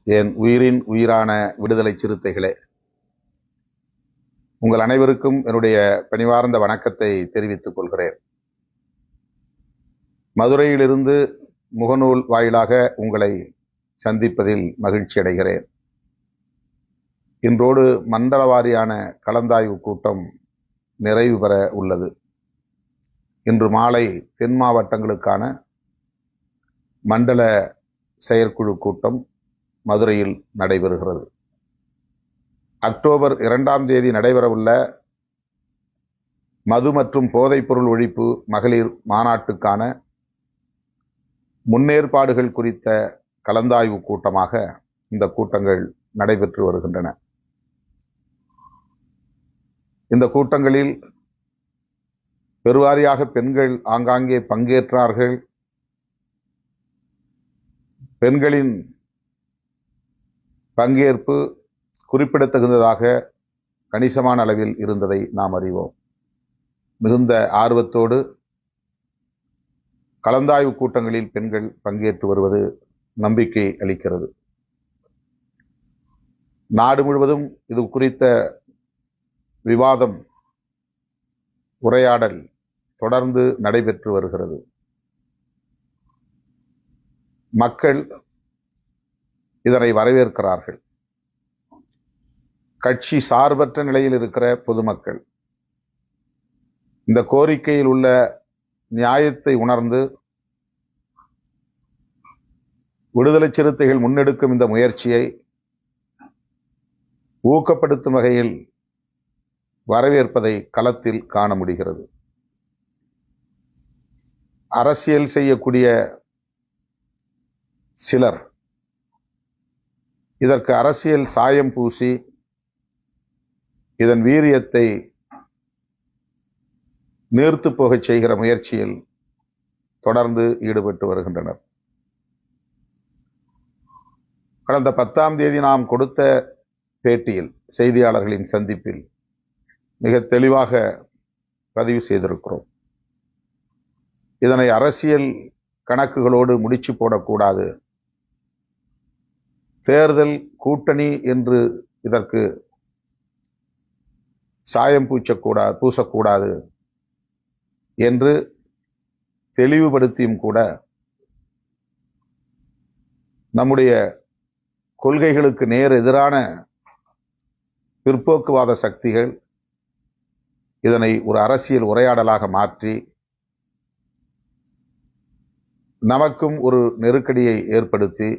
என் உயிரின் உயிரான விடுதலை சிறுத்தைகளே, உங்கள் அனைவருக்கும் என்னுடைய பணிவார்ந்த வணக்கத்தை தெரிவித்துக் கொள்கிறேன். மதுரையிலிருந்து முகநூல் வாயிலாக உங்களை சந்திப்பதில் மகிழ்ச்சி அடைகிறேன். இன்றோடு மண்டல வாரியான கலந்தாய்வு கூட்டம் நிறைவு பெற உள்ளது. இன்று மாலை தென் மாவட்டங்களுக்கான மண்டல செயற்குழு கூட்டம் மதுரையில் நடைபெறுகிறது. அக்டோபர் 2ஆம் தேதி நடைபெறவுள்ள மது மற்றும் போதைப்பொருள் ஒழிப்பு மகளிர் மாநாட்டுக்கான முன்னேற்பாடுகள் குறித்த கலந்தாய்வு கூட்டமாக இந்த கூட்டங்கள் நடைபெற்று வருகின்றன. இந்த கூட்டங்களில் பெருவாரியாக பெண்கள் ஆங்காங்கே பங்கேற்றார்கள். பெண்களின் பங்கேற்பு குறிப்பிடத்தகுந்ததாக கணிசமான அளவில் இருந்ததை நாம் அறிவோம். மிகுந்த ஆர்வத்தோடு கலந்தாய்வு கூட்டங்களில் பெண்கள் பங்கேற்று வருவது நம்பிக்கை அளிக்கிறது. நாடு முழுவதும் இது குறித்த விவாதம், உரையாடல் தொடர்ந்து நடைபெற்று வருகிறது. மக்கள் இதனை வரவேற்கிறார்கள். கட்சி சார்பற்ற நிலையில் இருக்கிற பொதுமக்கள் இந்த கோரிக்கையில் உள்ள நியாயத்தை உணர்ந்து விடுதலை சிறுத்தைகள் முன்னெடுக்கும் இந்த முயற்சியை ஊக்கப்படுத்தும் வகையில் வரவேற்பதை களத்தில் காண முடிகிறது. அரசியல் செய்யக்கூடிய சிலர் இதற்கு அரசியல் சாயம் பூசி இதன் வீரியத்தை நீர்த்து போகச் செய்கிற முயற்சியில் தொடர்ந்து ஈடுபட்டு வருகின்றனர். கடந்த 10ஆம் தேதி நாம் கொடுத்த பேட்டியில், செய்தியாளர்களின் சந்திப்பில் மிக தெளிவாக பதிவு செய்திருக்கிறோம். இதனை அரசியல் கணக்குகளோடு முடிச்சு போடக்கூடாது. தேர்தல் கூட்டணி என்று இதற்கு சாயம் பூசக்கூடாது என்று தெளிவுபடுத்தியும் கூட நம்முடைய கொள்கைகளுக்கு நேர் எதிரான பிற்போக்குவாத சக்திகள் இதனை ஒரு அரசியல் உரையாடலாக மாற்றி நமக்கும் ஒரு நெருக்கடியை ஏற்படுத்தி